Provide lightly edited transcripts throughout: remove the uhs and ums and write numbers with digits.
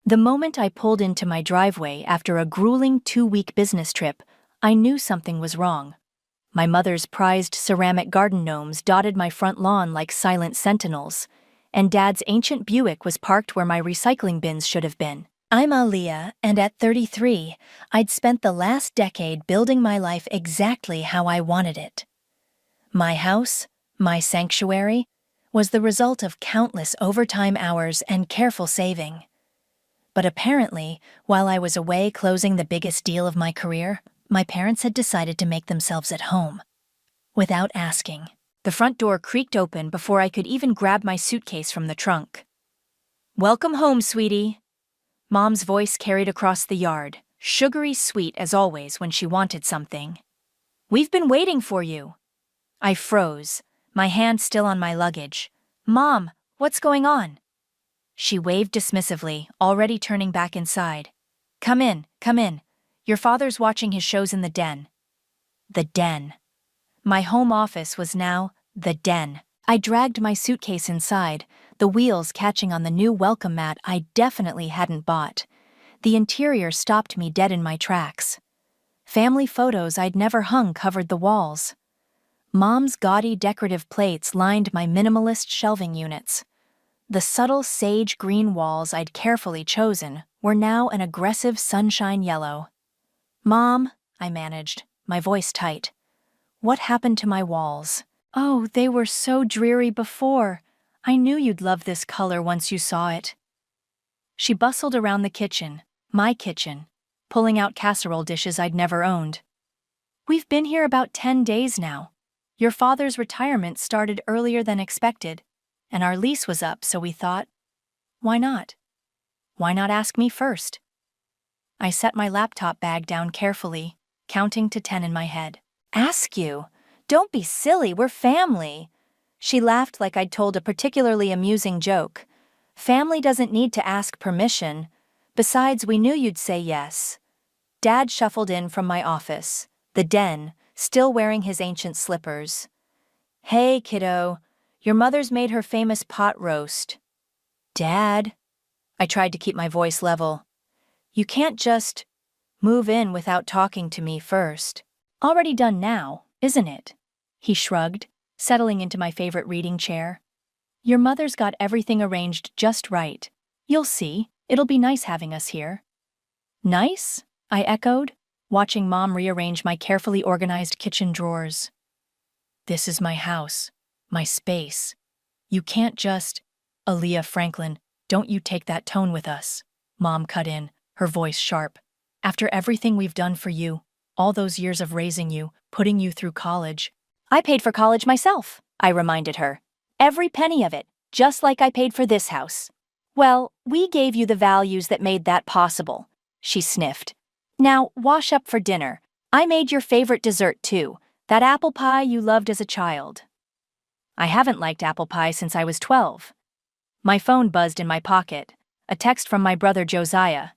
The moment I pulled into my driveway after a grueling 2-week business trip, I knew something was wrong. My mother's prized ceramic garden gnomes dotted my front lawn like silent sentinels, and Dad's ancient Buick was parked where my recycling bins should have been. I'm Aaliyah, and at 33, I'd spent the last decade building my life exactly how I wanted it. My house, my sanctuary, was the result of countless overtime hours and careful saving. But apparently, while I was away closing the biggest deal of my career, my parents had decided to make themselves at home. Without asking, the front door creaked open before I could even grab my suitcase from the trunk. "Welcome home, sweetie." Mom's voice carried across the yard, sugary sweet as always when she wanted something. "We've been waiting for you." I froze, my hand still on my luggage. "Mom, what's going on?" She waved dismissively, already turning back inside. Come in. Your father's watching his shows in the den." The den. My home office was now the den. I dragged my suitcase inside, the wheels catching on the new welcome mat I definitely hadn't bought. The interior stopped me dead in my tracks. Family photos I'd never hung covered the walls. Mom's gaudy decorative plates lined my minimalist shelving units. The subtle sage green walls I'd carefully chosen were now an aggressive sunshine yellow. "Mom," I managed, my voice tight. "What happened to my walls?" "Oh, they were so dreary before. I knew you'd love this color once you saw it." She bustled around the kitchen, my kitchen, pulling out casserole dishes I'd never owned. "We've been here about 10 days now. Your father's retirement started earlier than expected, and our lease was up, so we thought, why not? Why not ask me first?" I set my laptop bag down carefully, counting to 10 in my head. "Ask you? Don't be silly, we're family." She laughed like I'd told a particularly amusing joke. "Family doesn't need to ask permission. Besides, we knew you'd say yes." Dad shuffled in from my office, the den, still wearing his ancient slippers. "Hey, kiddo. Your mother's made her famous pot roast." "Dad?" I tried to keep my voice level. "You can't just move in without talking to me first." "Already done now, isn't it?" He shrugged, settling into my favorite reading chair. "Your mother's got everything arranged just right. You'll see, it'll be nice having us here." "Nice?" I echoed, watching Mom rearrange my carefully organized kitchen drawers. "This is my house. My space. You can't just—" "Aaliyah Franklin, don't you take that tone with us," Mom cut in, her voice sharp. "After everything we've done for you, all those years of raising you, putting you through college." "I paid for college myself," I reminded her. "Every penny of it, just like I paid for this house." "Well, we gave you the values that made that possible," she sniffed. "Now, wash up for dinner. I made your favorite dessert too, that apple pie you loved as a child." I haven't liked apple pie since I was 12. My phone buzzed in my pocket, a text from my brother Josiah.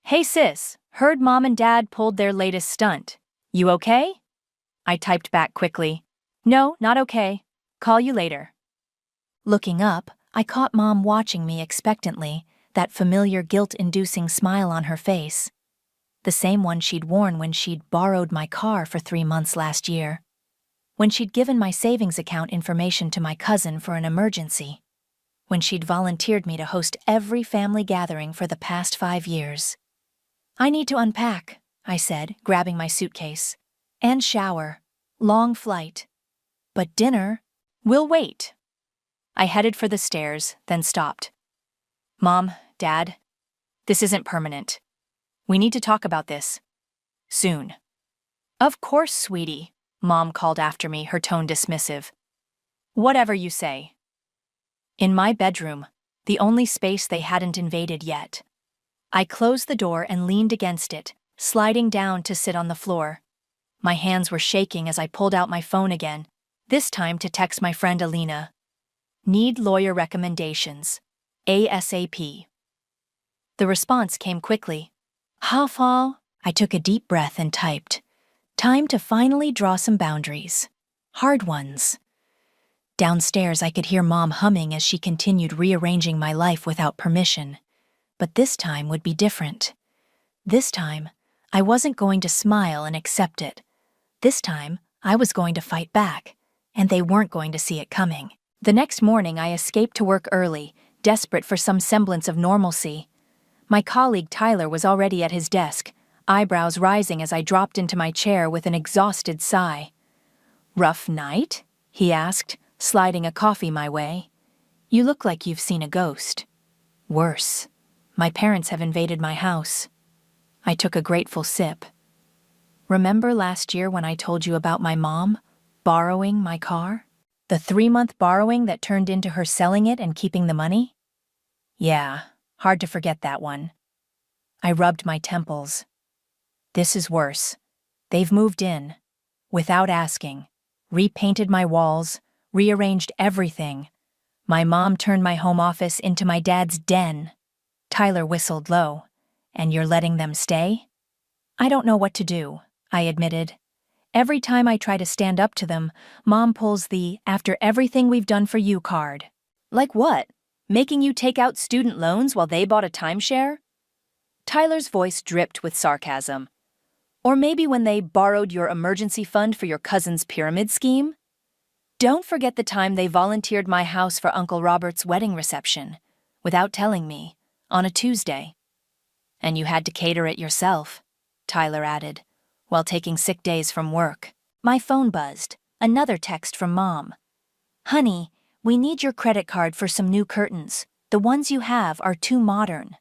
"Hey sis, heard Mom and Dad pulled their latest stunt. You okay?" I typed back quickly. "No, not okay. Call you later." Looking up, I caught Mom watching me expectantly, that familiar guilt-inducing smile on her face. The same one she'd worn when she'd borrowed my car for 3 months last year. When she'd given my savings account information to my cousin for an emergency. When she'd volunteered me to host every family gathering for the past 5 years. "I need to unpack," I said, grabbing my suitcase. "And shower. Long flight. But dinner will wait." I headed for the stairs, then stopped. "Mom, Dad, this isn't permanent. We need to talk about this. Soon." "Of course, sweetie," Mom called after me, her tone dismissive. "Whatever you say." In my bedroom, the only space they hadn't invaded yet. I closed the door and leaned against it, sliding down to sit on the floor. My hands were shaking as I pulled out my phone again, this time to text my friend Alina. "Need lawyer recommendations. ASAP." The response came quickly. "Hafal." I took a deep breath and typed. Time to finally draw some boundaries. Hard ones. Downstairs, I could hear Mom humming as she continued rearranging my life without permission. But this time would be different. This time, I wasn't going to smile and accept it. This time, I was going to fight back, and they weren't going to see it coming. The next morning, I escaped to work early, desperate for some semblance of normalcy. My colleague Tyler was already at his desk, eyebrows rising as I dropped into my chair with an exhausted sigh. "Rough night?" he asked, sliding a coffee my way. "You look like you've seen a ghost." "Worse. My parents have invaded my house." I took a grateful sip. "Remember last year when I told you about my mom borrowing my car? The 3-month borrowing that turned into her selling it and keeping the money? Yeah, hard to forget that one." I rubbed my temples. "This is worse. They've moved in, without asking, repainted my walls, rearranged everything. My mom turned my home office into my dad's den." Tyler whistled low. "And you're letting them stay?" "I don't know what to do," I admitted. "Every time I try to stand up to them, Mom pulls the 'after everything we've done for you' card." "Like what? Making you take out student loans while they bought a timeshare?" Tyler's voice dripped with sarcasm. "Or maybe when they borrowed your emergency fund for your cousin's pyramid scheme? Don't forget the time they volunteered my house for Uncle Robert's wedding reception, without telling me, on a Tuesday. And you had to cater it yourself," Tyler added, while taking sick days from work. My phone buzzed. Another text from Mom. "Honey, we need your credit card for some new curtains. The ones you have are too modern."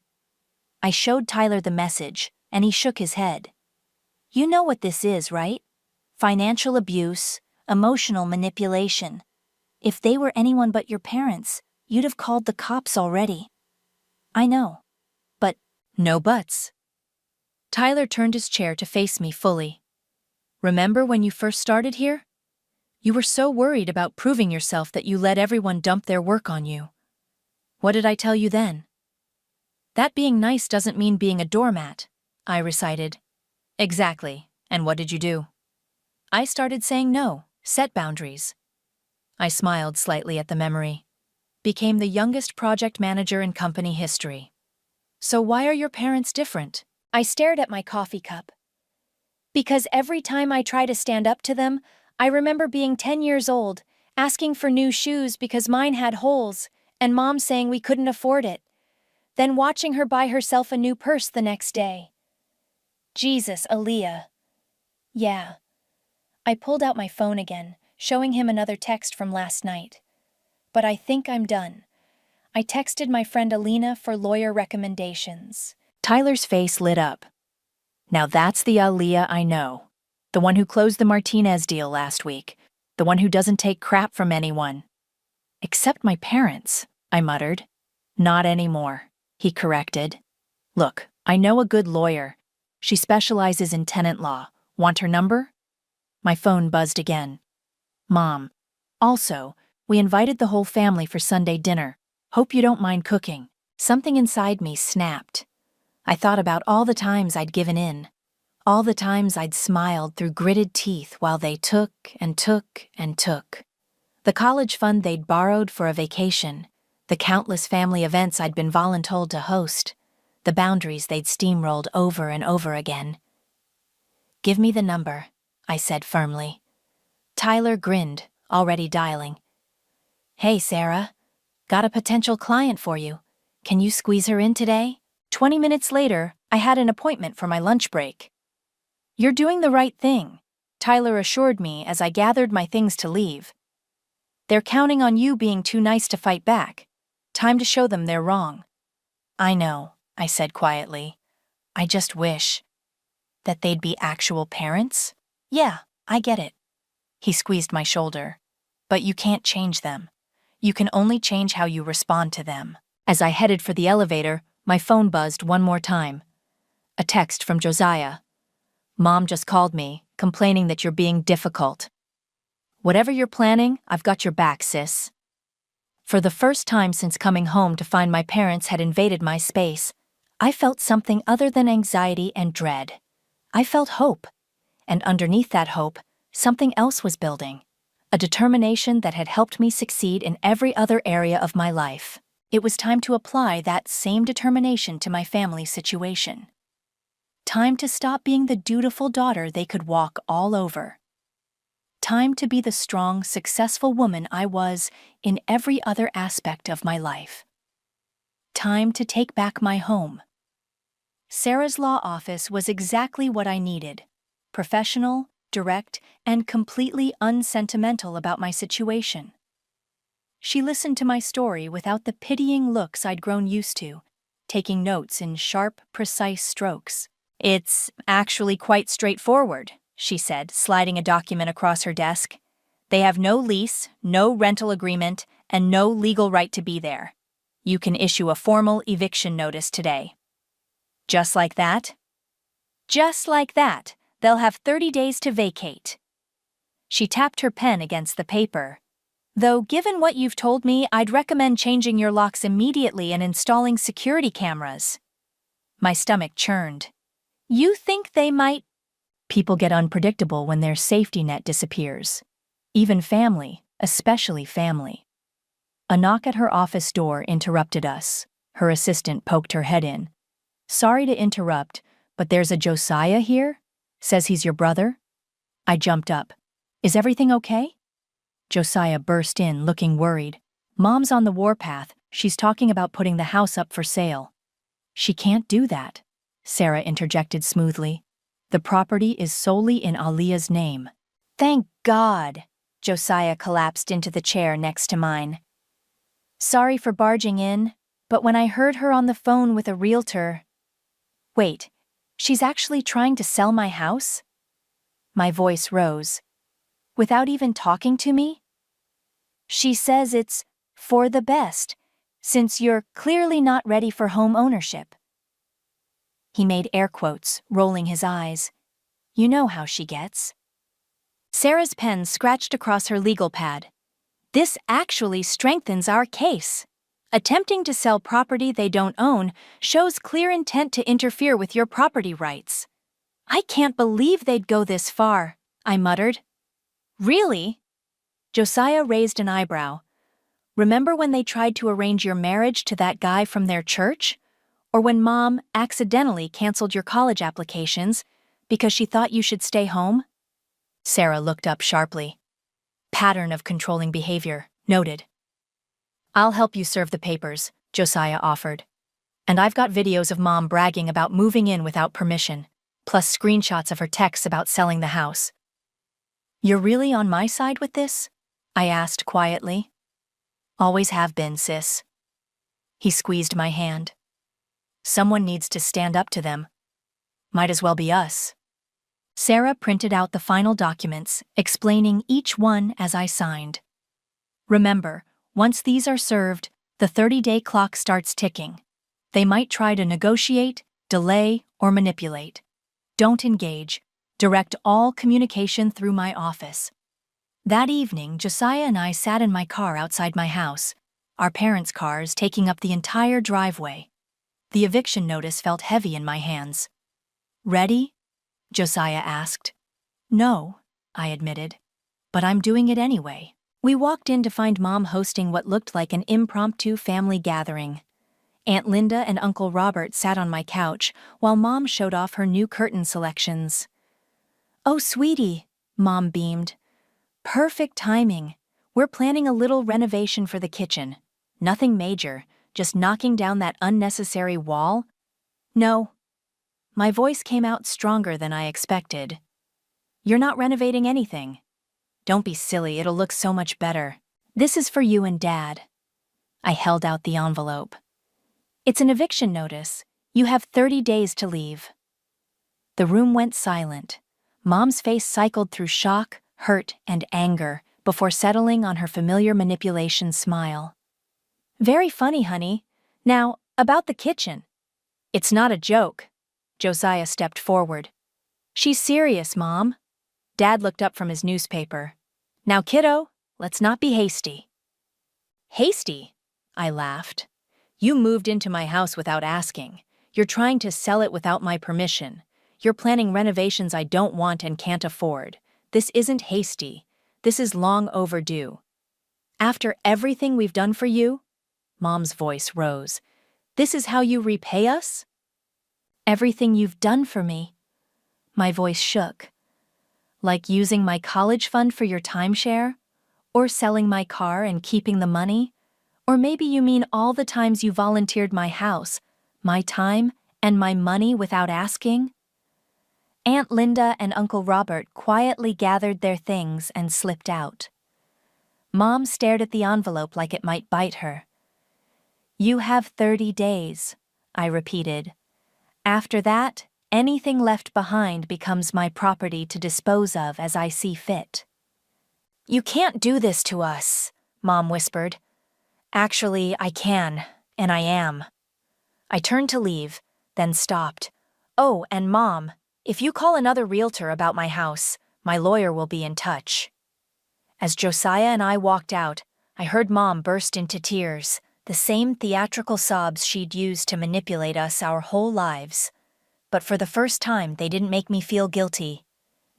I showed Tyler the message, and he shook his head. "You know what this is, right? Financial abuse, emotional manipulation. If they were anyone but your parents, you'd have called the cops already." "I know. But..." "No buts." Tyler turned his chair to face me fully. "Remember when you first started here? You were so worried about proving yourself that you let everyone dump their work on you. What did I tell you then?" "That being nice doesn't mean being a doormat," I recited. "Exactly. And what did you do?" "I started saying no, set boundaries." I smiled slightly at the memory. "Became the youngest project manager in company history. So why are your parents different?" I stared at my coffee cup. "Because every time I try to stand up to them, I remember being 10 years old, asking for new shoes because mine had holes, and Mom saying we couldn't afford it. Then watching her buy herself a new purse the next day. Jesus, Aaliyah. Yeah." I pulled out my phone again, showing him another text from last night. "But I think I'm done. I texted my friend Alina for lawyer recommendations." Tyler's face lit up. "Now that's the Aaliyah I know. The one who closed the Martinez deal last week. The one who doesn't take crap from anyone." "Except my parents," I muttered. "Not anymore," he corrected. "Look, I know a good lawyer. She specializes in tenant law. Want her number?" My phone buzzed again. "Mom. Also, we invited the whole family for Sunday dinner. Hope you don't mind cooking." Something inside me snapped. I thought about all the times I'd given in. All the times I'd smiled through gritted teeth while they took and took and took. The college fund they'd borrowed for a vacation. The countless family events I'd been voluntold to host. The boundaries they'd steamrolled over and over again. "Give me the number," I said firmly. Tyler grinned, already dialing. "Hey, Sarah. Got a potential client for you. Can you squeeze her in today?" 20 minutes later, I had an appointment for my lunch break. "You're doing the right thing," Tyler assured me as I gathered my things to leave. "They're counting on you being too nice to fight back. Time to show them they're wrong." "I know," I said quietly. "I just wish that they'd be actual parents." "Yeah, I get it." He squeezed my shoulder. "But you can't change them. You can only change how you respond to them." As I headed for the elevator, my phone buzzed one more time. A text from Josiah. "Mom just called me, complaining that you're being difficult. Whatever you're planning, I've got your back, sis." For the first time since coming home to find my parents had invaded my space, I felt something other than anxiety and dread. I felt hope. And underneath that hope, something else was building. A determination that had helped me succeed in every other area of my life. It was time to apply that same determination to my family situation. Time to stop being the dutiful daughter they could walk all over. Time to be the strong, successful woman I was in every other aspect of my life. Time to take back my home. Sarah's law office was exactly what I needed: professional, direct, and completely unsentimental about my situation. She listened to my story without the pitying looks I'd grown used to, taking notes in sharp, precise strokes. "It's actually quite straightforward," she said, sliding a document across her desk. "They have no lease, no rental agreement, and no legal right to be there. You can issue a formal eviction notice today." Just like that? Just like that, they'll have 30 days to vacate. She tapped her pen against the paper. "Though given what you've told me, I'd recommend changing your locks immediately and installing security cameras." My stomach churned. "You think they might—" People get unpredictable when their safety net disappears. Even family, especially family. A knock at her office door interrupted us. Her assistant poked her head in. "Sorry to interrupt, but there's a Josiah here? Says he's your brother?" I jumped up. "Is everything okay?" Josiah burst in, looking worried. "Mom's on the warpath. She's talking about putting the house up for sale." "She can't do that," Sarah interjected smoothly. "The property is solely in Aliyah's name." "Thank God!" Josiah collapsed into the chair next to mine. "Sorry for barging in, but when I heard her on the phone with a realtor—" "Wait, she's actually trying to sell my house?" My voice rose. "Without even talking to me?" "She says it's for the best, since you're clearly not ready for home ownership." He made air quotes, rolling his eyes. "You know how she gets." Sarah's pen scratched across her legal pad. "This actually strengthens our case. Attempting to sell property they don't own shows clear intent to interfere with your property rights." "I can't believe they'd go this far," I muttered. "Really?" Josiah raised an eyebrow. "Remember when they tried to arrange your marriage to that guy from their church? Or when Mom accidentally canceled your college applications because she thought you should stay home?" Sarah looked up sharply. "Pattern of controlling behavior, noted." "I'll help you serve the papers," Josiah offered. "And I've got videos of Mom bragging about moving in without permission, plus screenshots of her texts about selling the house." "You're really on my side with this?" I asked quietly. "Always have been, sis." He squeezed my hand. "Someone needs to stand up to them. Might as well be us." Sarah printed out the final documents, explaining each one as I signed. "Remember, once these are served, the 30-day clock starts ticking. They might try to negotiate, delay, or manipulate. Don't engage. Direct all communication through my office." That evening, Josiah and I sat in my car outside my house, our parents' cars taking up the entire driveway. The eviction notice felt heavy in my hands. "Ready?" Josiah asked. "No," I admitted. "But I'm doing it anyway." We walked in to find Mom hosting what looked like an impromptu family gathering. Aunt Linda and Uncle Robert sat on my couch while Mom showed off her new curtain selections. "Oh, sweetie," Mom beamed. "Perfect timing. We're planning a little renovation for the kitchen. Nothing major, just knocking down that unnecessary wall." "No." My voice came out stronger than I expected. "You're not renovating anything." "Don't be silly, it'll look so much better. This is for you and Dad." I held out the envelope. "It's an eviction notice. You have 30 days to leave." The room went silent. Mom's face cycled through shock, hurt, and anger before settling on her familiar manipulation smile. "Very funny, honey. Now, about the kitchen." "It's not a joke." Josiah stepped forward. "She's serious, Mom." Dad looked up from his newspaper. "Now, kiddo, let's not be hasty." "Hasty?" I laughed. "You moved into my house without asking. You're trying to sell it without my permission. You're planning renovations I don't want and can't afford. This isn't hasty. This is long overdue. After everything we've done for you?" Mom's voice rose. "This is how you repay us?" "Everything you've done for me." My voice shook. "Like using my college fund for your timeshare? Or selling my car and keeping the money? Or maybe you mean all the times you volunteered my house, my time, and my money without asking?" Aunt Linda and Uncle Robert quietly gathered their things and slipped out. Mom stared at the envelope like it might bite her. "You have 30 days," I repeated. "After that, anything left behind becomes my property to dispose of as I see fit." "You can't do this to us," Mom whispered. "Actually, I can, and I am." I turned to leave, then stopped. "Oh, and Mom, if you call another realtor about my house, my lawyer will be in touch." As Josiah and I walked out, I heard Mom burst into tears, the same theatrical sobs she'd used to manipulate us our whole lives. But for the first time, they didn't make me feel guilty.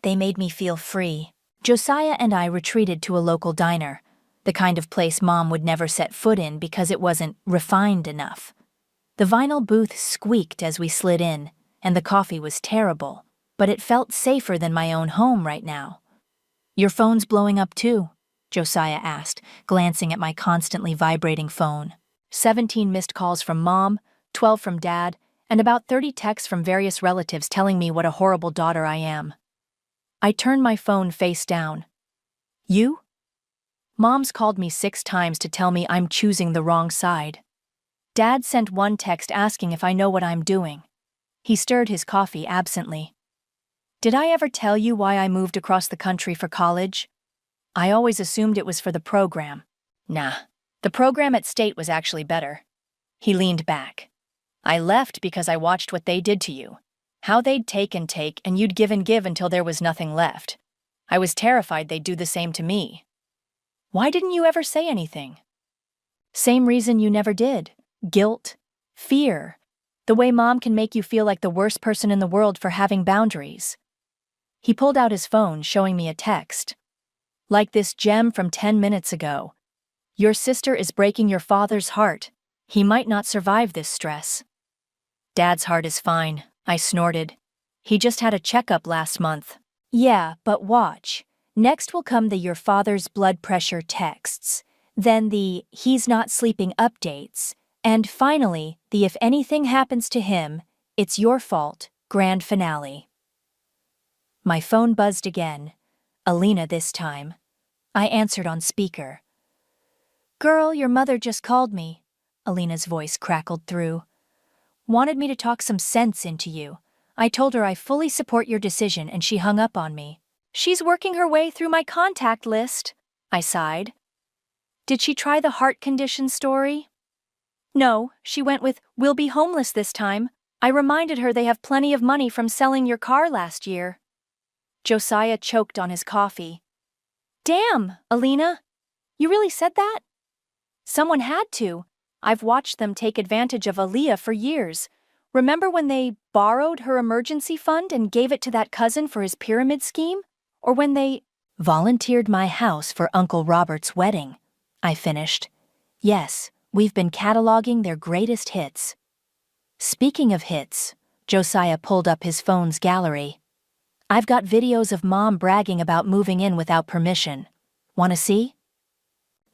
They made me feel free. Josiah and I retreated to a local diner, the kind of place Mom would never set foot in because it wasn't refined enough. The vinyl booth squeaked as we slid in, and the coffee was terrible, but it felt safer than my own home right now. "Your phone's blowing up too?" Josiah asked, glancing at my constantly vibrating phone. 17 missed calls from Mom, 12 from Dad, and about 30 texts from various relatives telling me what a horrible daughter I am. I turned my phone face down. "You?" "Mom's called me 6 times to tell me I'm choosing the wrong side." Dad sent one text asking if I know what I'm doing. He stirred his coffee absently. "Did I ever tell you why I moved across the country for college?" "I always assumed it was for the program." "Nah, the program at State was actually better." He leaned back. "I left because I watched what they did to you. How they'd take and you'd give and give until there was nothing left. I was terrified they'd do the same to me." "Why didn't you ever say anything?" "Same reason you never did. Guilt. Fear. The way Mom can make you feel like the worst person in the world for having boundaries." He pulled out his phone, showing me a text. "Like this gem from 10 minutes ago. Your sister is breaking your father's heart. He might not survive this stress." "Dad's heart is fine," I snorted. "He just had a checkup last month." "Yeah, but watch. Next will come the your father's blood pressure texts. Then the he's not sleeping updates. And finally, the if anything happens to him, it's your fault, grand finale." My phone buzzed again. Alina this time. I answered on speaker. "Girl, your mother just called me," Alina's voice crackled through. "Wanted me to talk some sense into you. I told her I fully support your decision and she hung up on me." "She's working her way through my contact list," I sighed. "Did she try the heart condition story?" "No, she went with, 'We'll be homeless this time.' I reminded her they have plenty of money from selling your car last year." Josiah choked on his coffee. "Damn, Alina. You really said that?" "Someone had to. I've watched them take advantage of Aaliyah for years. Remember when they borrowed her emergency fund and gave it to that cousin for his pyramid scheme? Or when they volunteered my house for Uncle Robert's wedding?" I finished. "Yes, we've been cataloging their greatest hits." Speaking of hits, Josiah pulled up his phone's gallery. "I've got videos of Mom bragging about moving in without permission. Want to see?"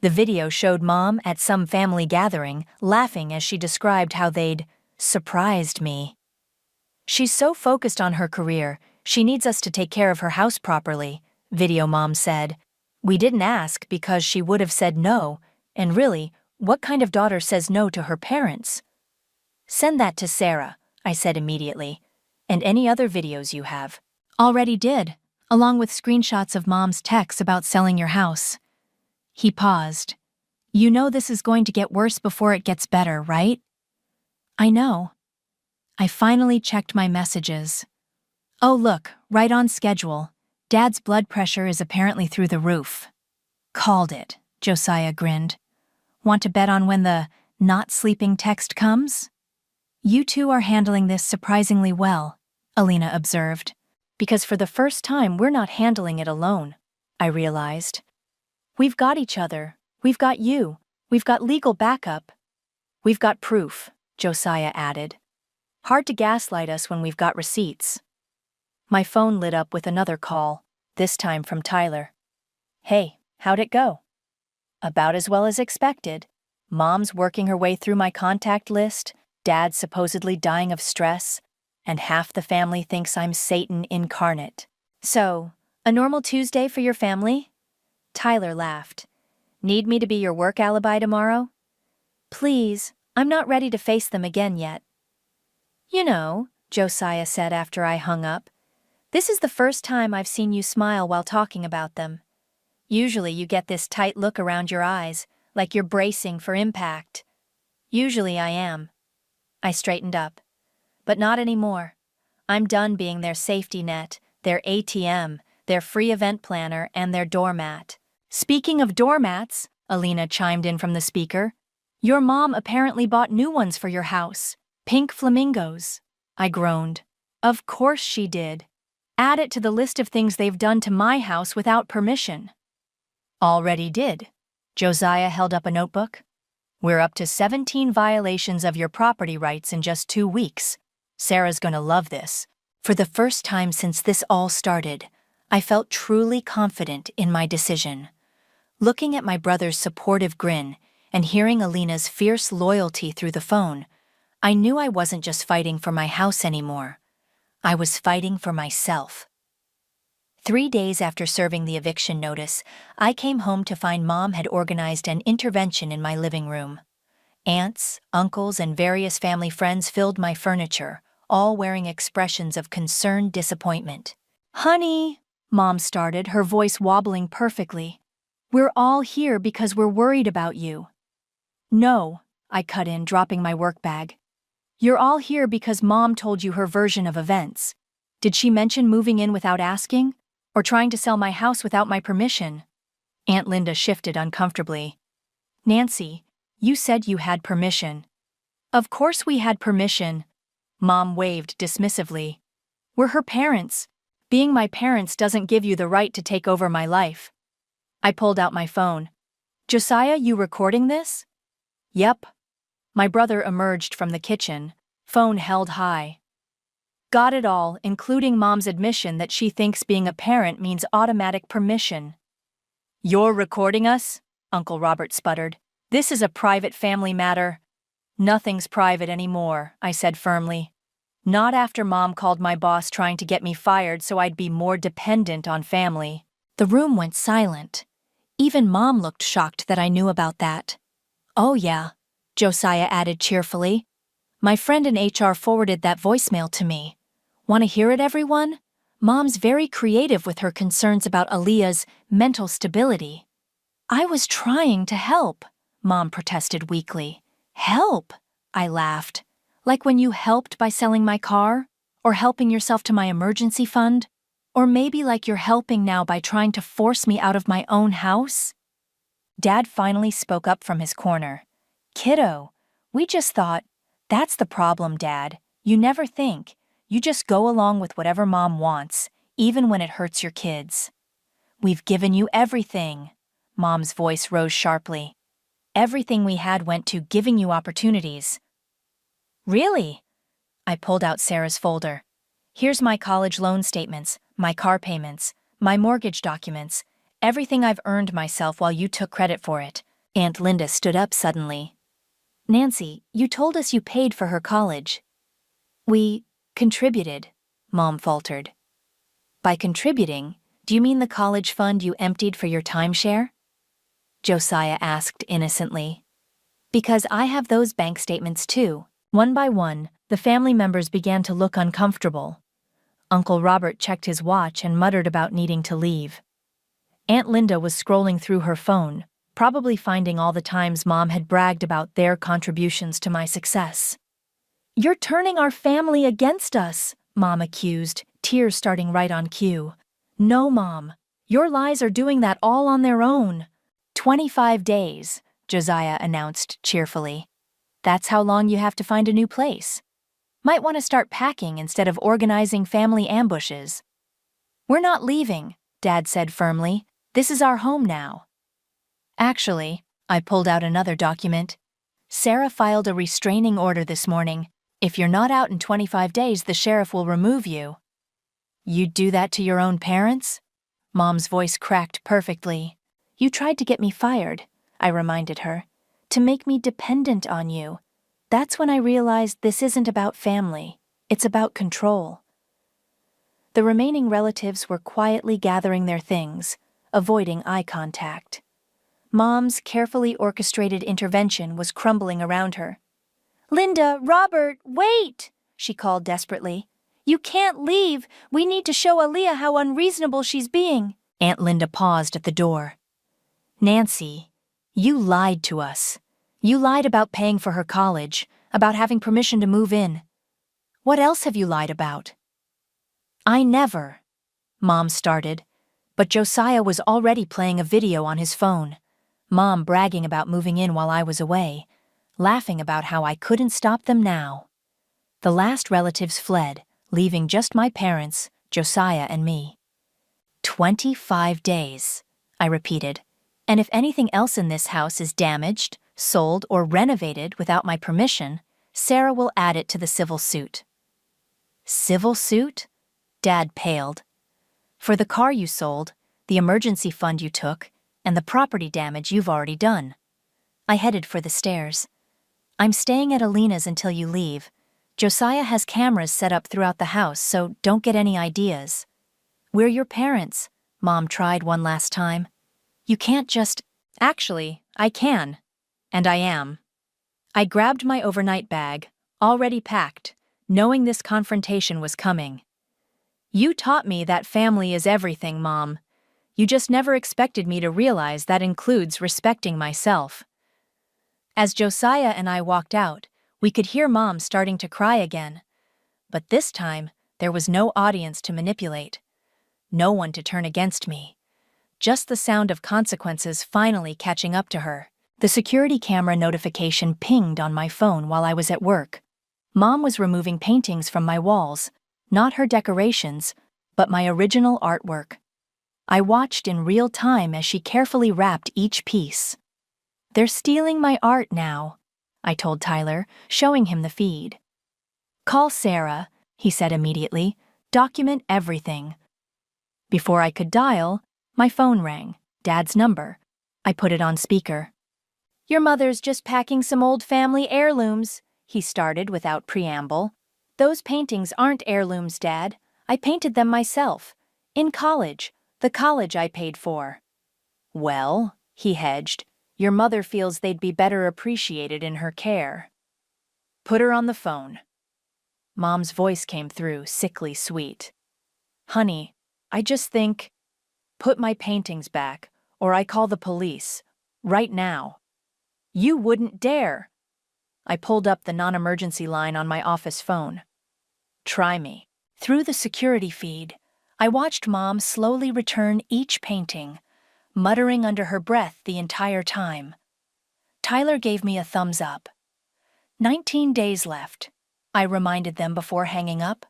The video showed Mom at some family gathering, laughing as she described how they'd surprised me. "She's so focused on her career, she needs us to take care of her house properly," Video Mom said. "We didn't ask because she would have said no, and really, what kind of daughter says no to her parents?" "Send that to Sarah," I said immediately. "And any other videos you have." "Already did, along with screenshots of Mom's texts about selling your house." He paused. "You know this is going to get worse before it gets better, right?" "I know." I finally checked my messages. "Oh look, right on schedule. Dad's blood pressure is apparently through the roof." "Called it," Josiah grinned. "Want to bet on when the not sleeping text comes?" "You two are handling this surprisingly well," Alina observed. "Because for the first time we're not handling it alone," I realized. "We've got each other. We've got you. We've got legal backup. We've got proof, Josiah added. Hard to gaslight us when we've got receipts. My phone lit up with another call, this time from Tyler. Hey, how'd it go? About as well as expected. Mom's working her way through my contact list, Dad's supposedly dying of stress, and half the family thinks I'm Satan incarnate. So, a normal Tuesday for your family? Tyler laughed. Need me to be your work alibi tomorrow? Please, I'm not ready to face them again yet. You know, Josiah said after I hung up, this is the first time I've seen you smile while talking about them. Usually you get this tight look around your eyes, like you're bracing for impact. Usually I am. I straightened up. But not anymore. I'm done being their safety net, their ATM, their free event planner, and their doormat. Speaking of doormats, Alina chimed in from the speaker, your mom apparently bought new ones for your house. Pink flamingos. I groaned. Of course she did. Add it to the list of things they've done to my house without permission. Already did. Josiah held up a notebook. We're up to 17 violations of your property rights in just 2 weeks. Sarah's gonna love this. For the first time since this all started, I felt truly confident in my decision. Looking at my brother's supportive grin and hearing Alina's fierce loyalty through the phone, I knew I wasn't just fighting for my house anymore. I was fighting for myself. 3 days after serving the eviction notice, I came home to find Mom had organized an intervention in my living room. Aunts, uncles, and various family friends filled my furniture, all wearing expressions of concerned disappointment. Honey, Mom started, her voice wobbling perfectly. We're all here because we're worried about you. No, I cut in, dropping my work bag. You're all here because Mom told you her version of events. Did she mention moving in without asking? Or trying to sell my house without my permission? Aunt Linda shifted uncomfortably. Nancy, you said you had permission. Of course we had permission. Mom waved dismissively. We're her parents. Being my parents doesn't give you the right to take over my life. I pulled out my phone. Josiah, you recording this? Yep. My brother emerged from the kitchen, phone held high. Got it all, including Mom's admission that she thinks being a parent means automatic permission. You're recording us? Uncle Robert sputtered. This is a private family matter. Nothing's private anymore, I said firmly. Not after Mom called my boss trying to get me fired so I'd be more dependent on family. The room went silent. Even Mom looked shocked that I knew about that. Oh yeah, Josiah added cheerfully. My friend in HR forwarded that voicemail to me. Want to hear it, everyone? Mom's very creative with her concerns about Aaliyah's mental stability. I was trying to help, Mom protested weakly. Help? I laughed. Like when you helped by selling my car? Or helping yourself to my emergency fund? Or maybe like you're helping now by trying to force me out of my own house? Dad finally spoke up from his corner. Kiddo, we just thought, that's the problem, Dad. You never think. You just go along with whatever Mom wants, even when it hurts your kids. We've given you everything. Mom's voice rose sharply. Everything we had went to giving you opportunities. Really? I pulled out Sarah's folder. Here's my college loan statements, my car payments, my mortgage documents, everything I've earned myself while you took credit for it. Aunt Linda stood up suddenly. Nancy, you told us you paid for her college. We contributed, Mom faltered. By contributing, do you mean the college fund you emptied for your timeshare? Josiah asked innocently. Because I have those bank statements too. One by one, the family members began to look uncomfortable. Uncle Robert checked his watch and muttered about needing to leave. Aunt Linda was scrolling through her phone, probably finding all the times Mom had bragged about their contributions to my success. You're turning our family against us, Mom accused, tears starting right on cue. No, Mom. Your lies are doing that all on their own. 25 days, Josiah announced cheerfully. That's how long you have to find a new place. Might want to start packing instead of organizing family ambushes. We're not leaving, Dad said firmly. This is our home now. Actually, I pulled out another document. Sarah filed a restraining order this morning. If you're not out in 25 days, the sheriff will remove you. You'd do that to your own parents? Mom's voice cracked perfectly. You tried to get me fired, I reminded her, to make me dependent on you. That's when I realized this isn't about family. It's about control. The remaining relatives were quietly gathering their things, avoiding eye contact. Mom's carefully orchestrated intervention was crumbling around her. Linda, Robert, wait! She called desperately. You can't leave. We need to show Aaliyah how unreasonable she's being. Aunt Linda paused at the door. Nancy, you lied to us. You lied about paying for her college, about having permission to move in. What else have you lied about? I never, Mom started, but Josiah was already playing a video on his phone. Mom bragging about moving in while I was away, laughing about how I couldn't stop them now. The last relatives fled, leaving just my parents, Josiah and me. 25 days, I repeated, and if anything else in this house is damaged, sold, or renovated without my permission, Sarah will add it to the civil suit. Civil suit? Dad paled. For the car you sold, the emergency fund you took, and the property damage you've already done. I headed for the stairs. I'm staying at Alina's until you leave. Josiah has cameras set up throughout the house, so don't get any ideas. We're your parents, Mom tried one last time. You can't just— Actually, I can. And I am. I grabbed my overnight bag, already packed, knowing this confrontation was coming. You taught me that family is everything, Mom. You just never expected me to realize that includes respecting myself. As Josiah and I walked out, we could hear Mom starting to cry again. But this time, there was no audience to manipulate. No one to turn against me. Just the sound of consequences finally catching up to her. The security camera notification pinged on my phone while I was at work. Mom was removing paintings from my walls, not her decorations, but my original artwork. I watched in real time as she carefully wrapped each piece. They're stealing my art now, I told Tyler, showing him the feed. Call Sarah, he said immediately. Document everything. Before I could dial, my phone rang, Dad's number. I put it on speaker. Your mother's just packing some old family heirlooms, he started without preamble. Those paintings aren't heirlooms, Dad. I painted them myself. In college. The college I paid for. Well, he hedged, your mother feels they'd be better appreciated in her care. Put her on the phone. Mom's voice came through, sickly sweet. Honey, I just think, put my paintings back, or I call the police. Right now. You wouldn't dare. I pulled up the non-emergency line on my office phone. Try me. Through the security feed, I watched Mom slowly return each painting, muttering under her breath the entire time. Tyler gave me a thumbs up. 19 days left, I reminded them before hanging up.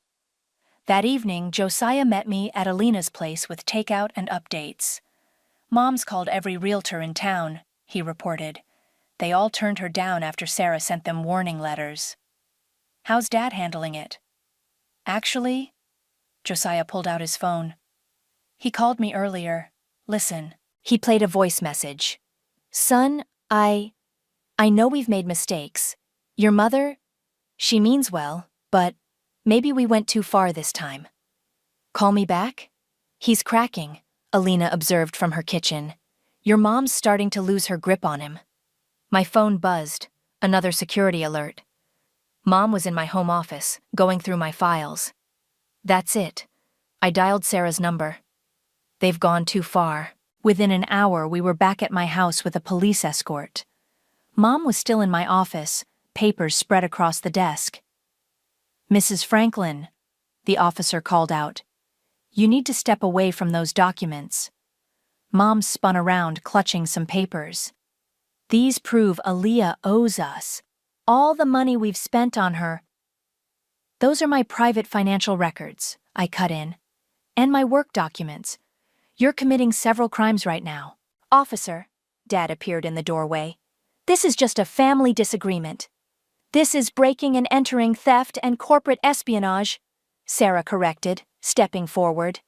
That evening, Josiah met me at Alina's place with takeout and updates. Mom's called every realtor in town, he reported. They all turned her down after Sarah sent them warning letters. How's Dad handling it? Actually, Josiah pulled out his phone. He called me earlier. Listen. He played a voice message. Son, I know we've made mistakes. Your mother, she means well, but maybe we went too far this time. Call me back? He's cracking, Alina observed from her kitchen. Your mom's starting to lose her grip on him. My phone buzzed, another security alert. Mom was in my home office, going through my files. That's it. I dialed Sarah's number. They've gone too far. Within an hour, we were back at my house with a police escort. Mom was still in my office, papers spread across the desk. Mrs. Franklin, the officer called out. You need to step away from those documents. Mom spun around, clutching some papers. These prove Aaliyah owes us. All the money we've spent on her. Those are my private financial records, I cut in. And my work documents. You're committing several crimes right now. Officer, Dad appeared in the doorway. This is just a family disagreement. This is breaking and entering, theft, and corporate espionage, Sarah corrected, stepping forward.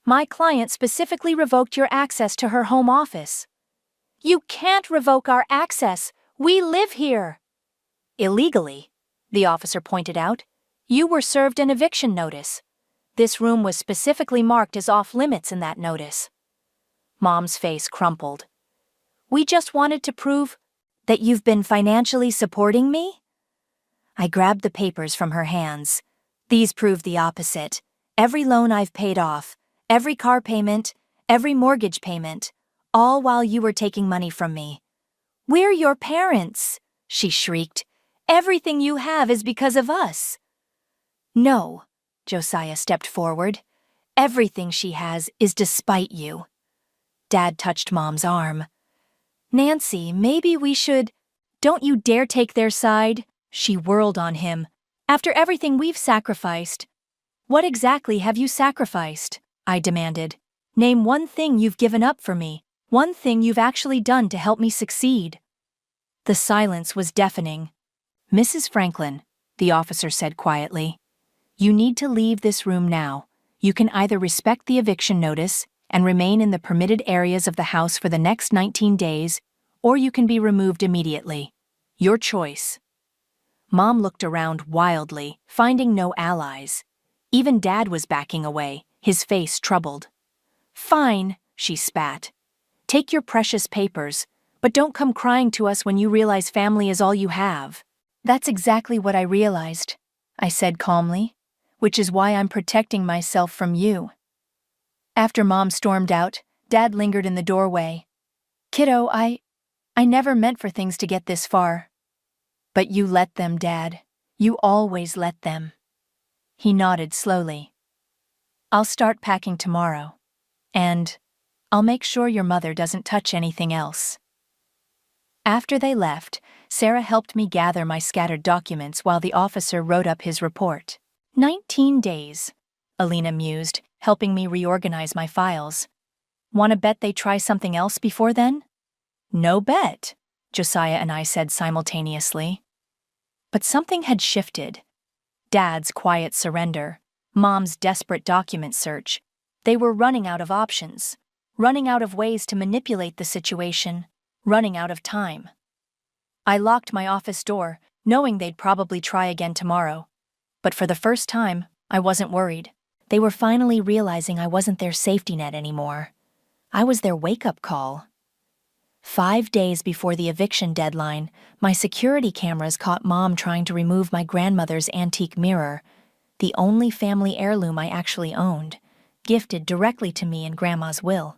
My client specifically revoked your access to her home office. You can't revoke our access. We live here. Illegally, the officer pointed out. You were served an eviction notice. This room was specifically marked as off-limits in that notice. Mom's face crumpled. We just wanted to prove that you've been financially supporting me? I grabbed the papers from her hands. These prove the opposite. Every loan I've paid off, every car payment, every mortgage payment, all while you were taking money from me. We're your parents, she shrieked. Everything you have is because of us. No, Josiah stepped forward. Everything she has is despite you. Dad touched Mom's arm. Nancy, maybe we should… Don't you dare take their side, she whirled on him. After everything we've sacrificed. What exactly have you sacrificed? I demanded. Name one thing you've given up for me, one thing you've actually done to help me succeed. The silence was deafening. Mrs. Franklin, the officer said quietly, you need to leave this room now. You can either respect the eviction notice and remain in the permitted areas of the house for the next 19 days, or you can be removed immediately. Your choice. Mom looked around wildly, finding no allies. Even Dad was backing away, his face troubled. Fine, she spat. Take your precious papers, but don't come crying to us when you realize family is all you have. That's exactly what I realized, I said calmly, which is why I'm protecting myself from you. After Mom stormed out, Dad lingered in the doorway. Kiddo, I never meant for things to get this far. But you let them, Dad. You always let them. He nodded slowly. I'll start packing tomorrow. And I'll make sure your mother doesn't touch anything else. After they left, Sarah helped me gather my scattered documents while the officer wrote up his report. 19 days, Alina mused, helping me reorganize my files. Want to bet they try something else before then? No bet, Josiah and I said simultaneously. But something had shifted. Dad's quiet surrender, Mom's desperate document search. They were running out of options, running out of ways to manipulate the situation, running out of time. I locked my office door, knowing they'd probably try again tomorrow. But for the first time, I wasn't worried. They were finally realizing I wasn't their safety net anymore. I was their wake-up call. 5 days before the eviction deadline, my security cameras caught Mom trying to remove my grandmother's antique mirror, the only family heirloom I actually owned, gifted directly to me in Grandma's will.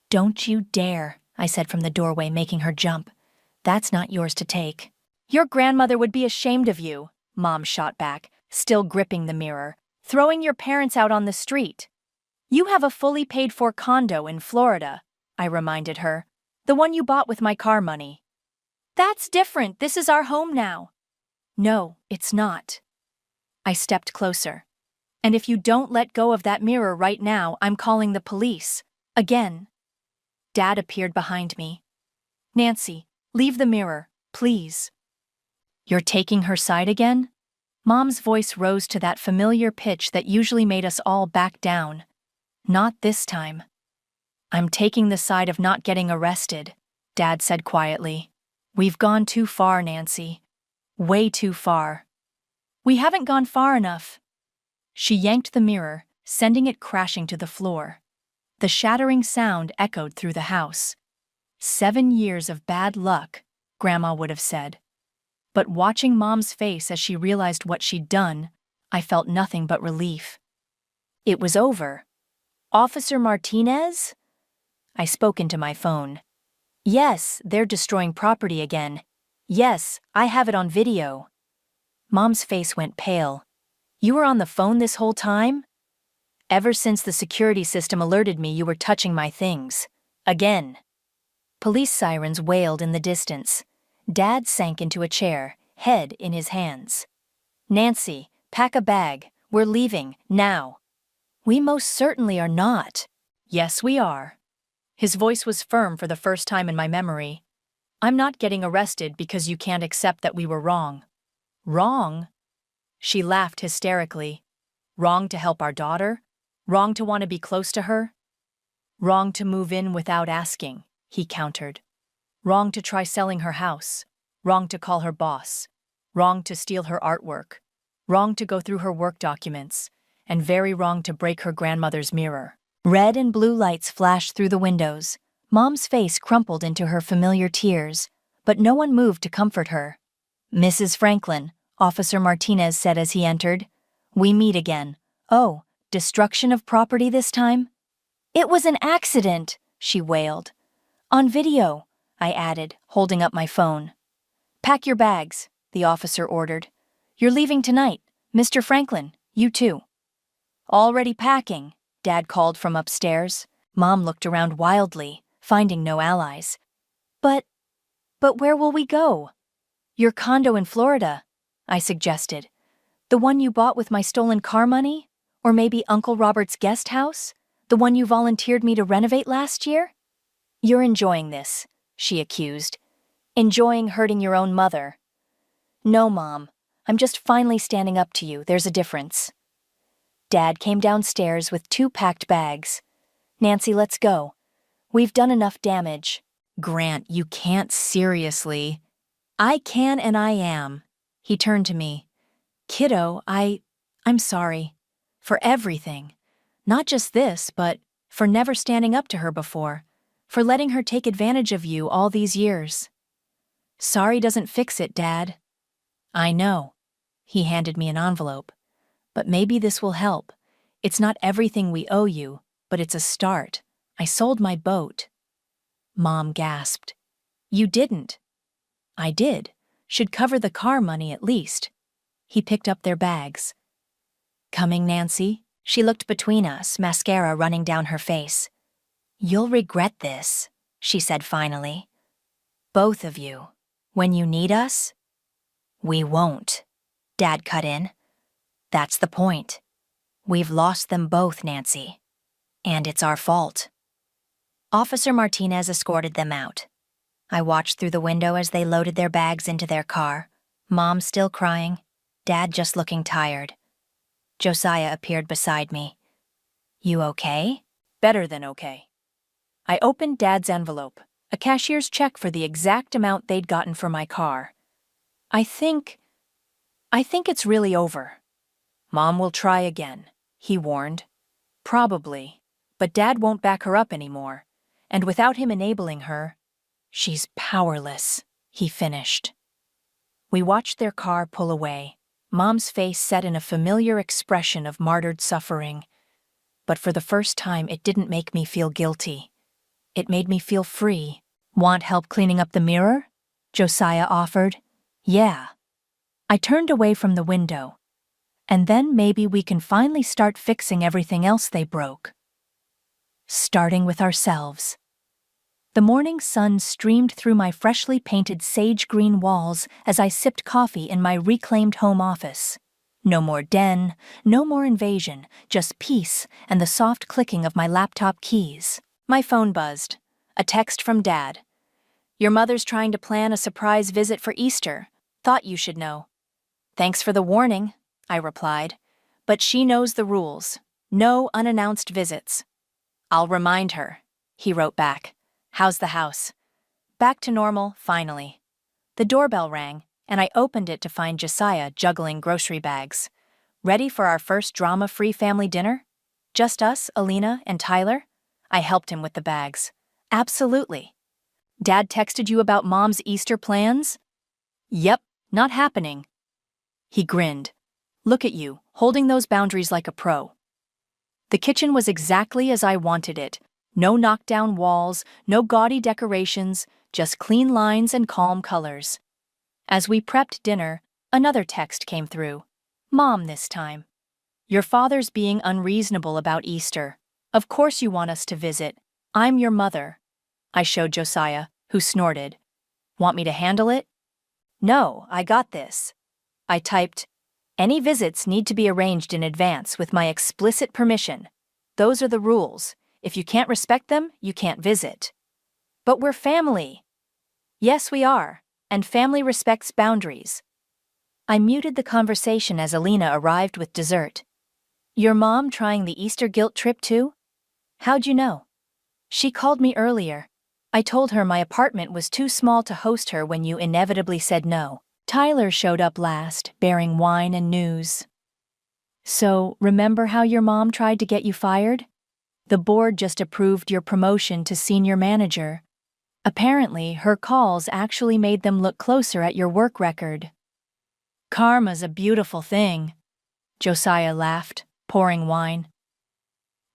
Don't you dare, I said from the doorway, making her jump. That's not yours to take. Your grandmother would be ashamed of you, Mom shot back, still gripping the mirror, throwing your parents out on the street. You have a fully paid-for condo in Florida, I reminded her. The one you bought with my car money. That's different. This is our home now. No, it's not. I stepped closer. And if you don't let go of that mirror right now, I'm calling the police. Again. Dad appeared behind me. Nancy, leave the mirror, please. You're taking her side again? Mom's voice rose to that familiar pitch that usually made us all back down. Not this time. I'm taking the side of not getting arrested, Dad said quietly. We've gone too far, Nancy. Way too far. We haven't gone far enough. She yanked the mirror, sending it crashing to the floor. The shattering sound echoed through the house. 7 years of bad luck, Grandma would have said. But watching Mom's face as she realized what she'd done, I felt nothing but relief. It was over. Officer Martinez? I spoke into my phone. Yes, they're destroying property again. Yes, I have it on video. Mom's face went pale. You were on the phone this whole time? Ever since the security system alerted me you were touching my things. Again. Police sirens wailed in the distance. Dad sank into a chair, head in his hands. Nancy, pack a bag. We're leaving, now. We most certainly are not. Yes, we are. His voice was firm for the first time in my memory. I'm not getting arrested because you can't accept that we were wrong. Wrong? She laughed hysterically. Wrong to help our daughter? Wrong to want to be close to her? Wrong to move in without asking, he countered. Wrong to try selling her house. Wrong to call her boss. Wrong to steal her artwork. Wrong to go through her work documents. And very wrong to break her grandmother's mirror. Red and blue lights flashed through the windows. Mom's face crumpled into her familiar tears, but no one moved to comfort her. "Mrs. Franklin," Officer Martinez said as he entered. "We meet again. Oh, destruction of property this time?" "It was an accident," she wailed. "On video," I added, holding up my phone. "Pack your bags," the officer ordered. "You're leaving tonight. Mr. Franklin, you too." "Already packing," Dad called from upstairs. Mom looked around wildly, finding no allies. But where will we go?" "Your condo in Florida," I suggested. "The one you bought with my stolen car money? Or maybe Uncle Robert's guest house? The one you volunteered me to renovate last year?" "You're enjoying this," she accused. "Enjoying hurting your own mother." "No, Mom. I'm just finally standing up to you. There's a difference." Dad came downstairs with 2 packed bags. "Nancy, let's go. We've done enough damage." "Grant, you can't seriously." "I can and I am." He turned to me. "Kiddo, I'm sorry. For everything. Not just this, but for never standing up to her before. For letting her take advantage of you all these years." "Sorry doesn't fix it, Dad." "I know." He handed me an envelope. "But maybe this will help. It's not everything we owe you, but it's a start. I sold my boat." Mom gasped. "You didn't." "I did. Should cover the car money at least." He picked up their bags. "Coming, Nancy?" She looked between us, mascara running down her face. "You'll regret this," she said finally. "Both of you. When you need us?" "We won't," Dad cut in. "That's the point. We've lost them both, Nancy. And it's our fault." Officer Martinez escorted them out. I watched through the window as they loaded their bags into their car, Mom still crying, Dad just looking tired. Josiah appeared beside me. "You okay?" "Better than okay." I opened Dad's envelope, a cashier's check for the exact amount they'd gotten for my car. I think it's really over." "Mom will try again," he warned. "Probably, but Dad won't back her up anymore. And without him enabling her, she's powerless," he finished. We watched their car pull away, Mom's face set in a familiar expression of martyred suffering. But for the first time, it didn't make me feel guilty. It made me feel free. "Want help cleaning up the mirror?" Josiah offered. "Yeah." I turned away from the window. "And then maybe we can finally start fixing everything else they broke." Starting with ourselves. The morning sun streamed through my freshly painted sage green walls as I sipped coffee in my reclaimed home office. No more den, no more invasion, just peace and the soft clicking of my laptop keys. My phone buzzed. A text from Dad. "Your mother's trying to plan a surprise visit for Easter. Thought you should know." "Thanks for the warning," I replied. "But she knows the rules. No unannounced visits." "I'll remind her," he wrote back. "How's the house?" "Back to normal, finally." The doorbell rang, and I opened it to find Josiah juggling grocery bags. "Ready for our first drama-free family dinner? Just us, Alina, and Tyler?" I helped him with the bags. "Absolutely." "Dad texted you about Mom's Easter plans?" "Yep, not happening." He grinned. "Look at you, holding those boundaries like a pro." The kitchen was exactly as I wanted it. No knockdown walls, no gaudy decorations, just clean lines and calm colors. As we prepped dinner, another text came through. Mom this time. "Your father's being unreasonable about Easter. Of course you want us to visit. I'm your mother." I showed Josiah, who snorted. "Want me to handle it?" "No, I got this." I typed, "Any visits need to be arranged in advance with my explicit permission. Those are the rules. If you can't respect them, you can't visit." "But we're family." Yes, we are, and family respects boundaries. I muted the conversation as Alina arrived with dessert. Your mom trying the Easter guilt trip too? How'd you know? She called me earlier. I told her my apartment was too small to host her when you inevitably said no. Tyler showed up last, bearing wine and news. So, remember how your mom tried to get you fired? The board just approved your promotion to senior manager. Apparently, her calls actually made them look closer at your work record. Karma's a beautiful thing. Josiah laughed, pouring wine.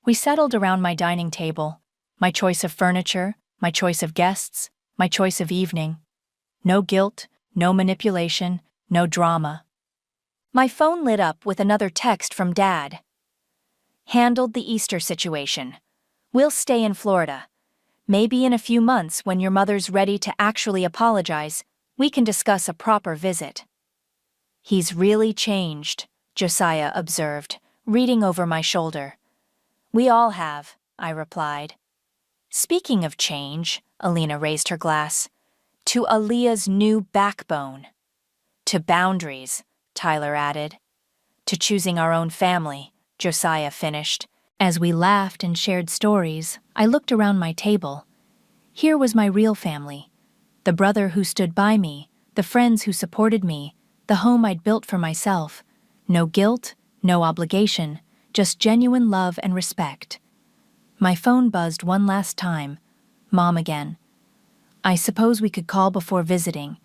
We settled around my dining table. My choice of furniture, my choice of guests, my choice of evening. No guilt, no manipulation, no drama. My phone lit up with another text from Dad. Handled the Easter situation. We'll stay in Florida. Maybe in a few months when your mother's ready to actually apologize, we can discuss a proper visit. He's really changed, Josiah observed, reading over my shoulder. We all have, I replied. Speaking of change, Alina raised her glass. To Aaliyah's new backbone. To boundaries, Tyler added. To choosing our own family, Josiah finished. As we laughed and shared stories, I looked around my table. Here was my real family. The brother who stood by me, the friends who supported me, the home I'd built for myself. No guilt, no obligation, just genuine love and respect. My phone buzzed one last time. Mom again. I suppose we could call before visiting,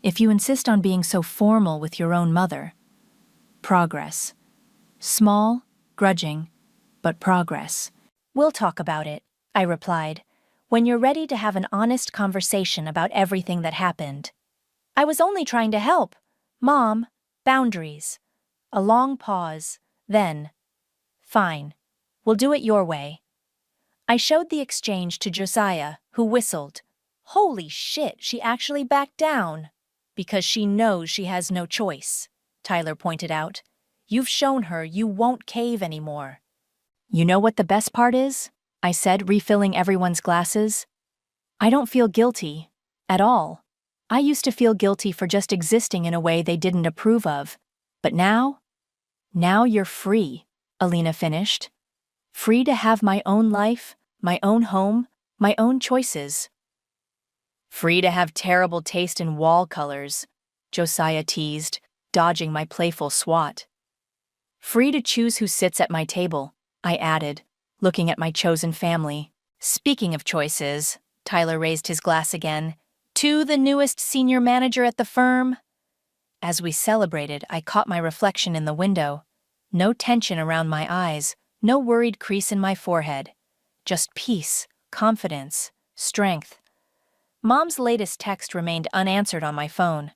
if you insist on being so formal with your own mother. Progress. Small, grudging, but progress. We'll talk about it, I replied, when you're ready to have an honest conversation about everything that happened. I was only trying to help. Mom, boundaries. A long pause, then. Fine. We'll do it your way. I showed the exchange to Josiah, who whistled. Holy shit, she actually backed down. Because she knows she has no choice, Tyler pointed out. You've shown her you won't cave anymore. You know what the best part is? I said, refilling everyone's glasses. I don't feel guilty. At all. I used to feel guilty for just existing in a way they didn't approve of. But now? Now you're free, Alina finished. Free to have my own life, my own home, my own choices. Free to have terrible taste in wall colors, Josiah teased, dodging my playful swat. Free to choose who sits at my table, I added, looking at my chosen family. Speaking of choices, Tyler raised his glass again. To the newest senior manager at the firm. As we celebrated, I caught my reflection in the window. No tension around my eyes, no worried crease in my forehead. Just peace, confidence, strength. Mom's latest text remained unanswered on my phone.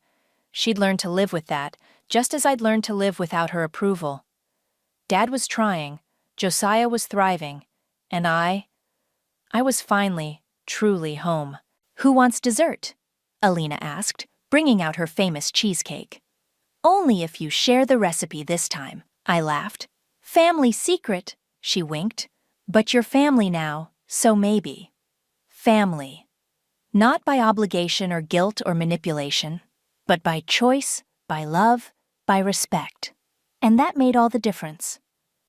She'd learned to live with that, just as I'd learned to live without her approval. Dad was trying, Josiah was thriving, and I was finally, truly home. Who wants dessert? Alina asked, bringing out her famous cheesecake. Only if you share the recipe this time, I laughed. Family secret, she winked. But you're family now, so maybe. Family. Not by obligation or guilt or manipulation, but by choice, by love, by respect. And that made all the difference.